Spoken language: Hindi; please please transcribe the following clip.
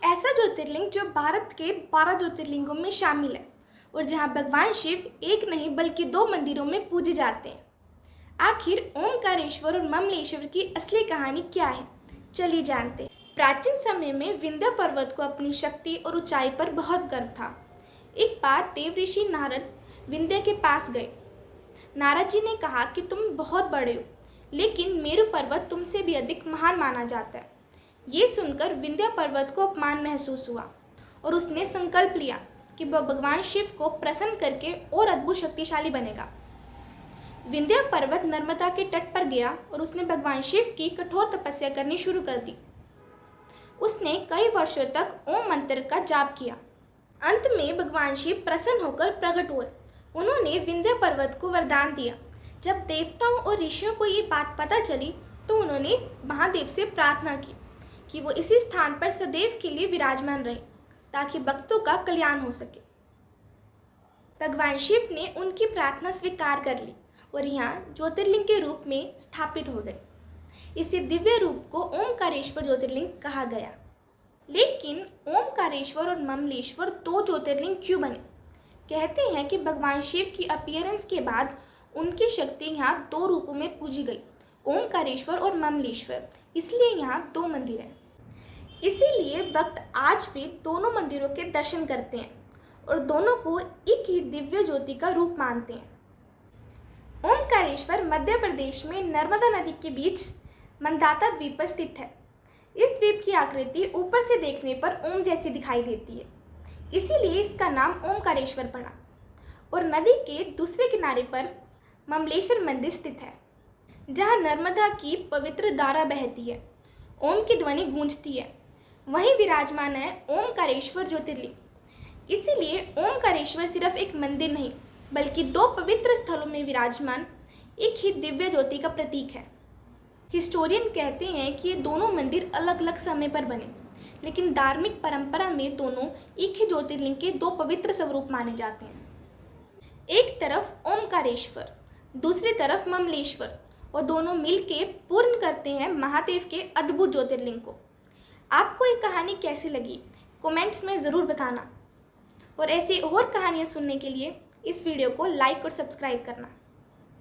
ऐसा ज्योतिर्लिंग जो भारत के 12 ज्योतिर्लिंगों में शामिल है और जहां भगवान शिव एक नहीं बल्कि 2 मंदिरों में पूजे जाते हैं। आखिर ओमकारेश्वर और ममलेश्वर की असली कहानी क्या है, चलिए जानते हैं। प्राचीन समय में विंध्य पर्वत को अपनी शक्ति और ऊंचाई पर बहुत गर्व था। एक बार देव ऋषि नारद विंध्य के पास गए। नारद जी ने कहा कि तुम बहुत बड़े हो, लेकिन मेरु पर्वत तुमसे भी अधिक महान माना जाता है। ये सुनकर विंध्य पर्वत को अपमान महसूस हुआ और उसने संकल्प लिया कि वह भगवान शिव को प्रसन्न करके और अद्भुत शक्तिशाली बनेगा। विंध्य पर्वत नर्मदा के तट पर गया और उसने भगवान शिव की कठोर तपस्या करनी शुरू कर दी। उसने कई वर्षों तक ओम मंत्र का जाप किया। अंत में भगवान शिव प्रसन्न होकर प्रकट हुए। उन्होंने विंध्य पर्वत को वरदान दिया। जब देवताओं और ऋषियों को ये बात पता चली तो उन्होंने महादेव से प्रार्थना की कि वो इसी स्थान पर सदैव के लिए विराजमान रहे ताकि भक्तों का कल्याण हो सके। भगवान शिव ने उनकी प्रार्थना स्वीकार कर ली और यहाँ ज्योतिर्लिंग के रूप में स्थापित हो गए। इसे दिव्य रूप को ओमकारेश्वर ज्योतिर्लिंग कहा गया। लेकिन ओमकारेश्वर और ममलेश्वर 2 ज्योतिर्लिंग क्यों बने? कहते हैं कि भगवान शिव की अपीयरेंस के बाद उनकी शक्ति यहाँ 2 रूपों में पूजी गई, ओमकारेश्वर और ममलेश्वर। इसलिए यहाँ 2 मंदिर हैं। इसीलिए भक्त आज भी दोनों मंदिरों के दर्शन करते हैं और दोनों को एक ही दिव्य ज्योति का रूप मानते हैं। ओमकारेश्वर मध्य प्रदेश में नर्मदा नदी के बीच मंदाता द्वीप पर स्थित है। इस द्वीप की आकृति ऊपर से देखने पर ओम जैसी दिखाई देती है, इसीलिए इसका नाम ओमकारेश्वर पड़ा। और नदी के दूसरे किनारे पर ममलेश्वर मंदिर स्थित है, जहाँ नर्मदा की पवित्र धारा बहती है, ओम की ध्वनि गूंजती है। वहीं विराजमान है ओमकारेश्वर ज्योतिर्लिंग। इसीलिए ओमकारेश्वर सिर्फ एक मंदिर नहीं बल्कि 2 पवित्र स्थलों में विराजमान एक ही दिव्य ज्योति का प्रतीक है। हिस्टोरियन कहते हैं कि ये दोनों मंदिर अलग अलग समय पर बने, लेकिन धार्मिक परंपरा में दोनों एक ही ज्योतिर्लिंग के 2 पवित्र स्वरूप माने जाते हैं। एक तरफ ओमकारेश्वर, दूसरी तरफ ममलेश्वर, और दोनों मिलके पूर्ण करते हैं महादेव के अद्भुत ज्योतिर्लिंग को। आपको ये कहानी कैसी लगी कमेंट्स में ज़रूर बताना, और ऐसी और कहानियाँ सुनने के लिए इस वीडियो को लाइक और सब्सक्राइब करना।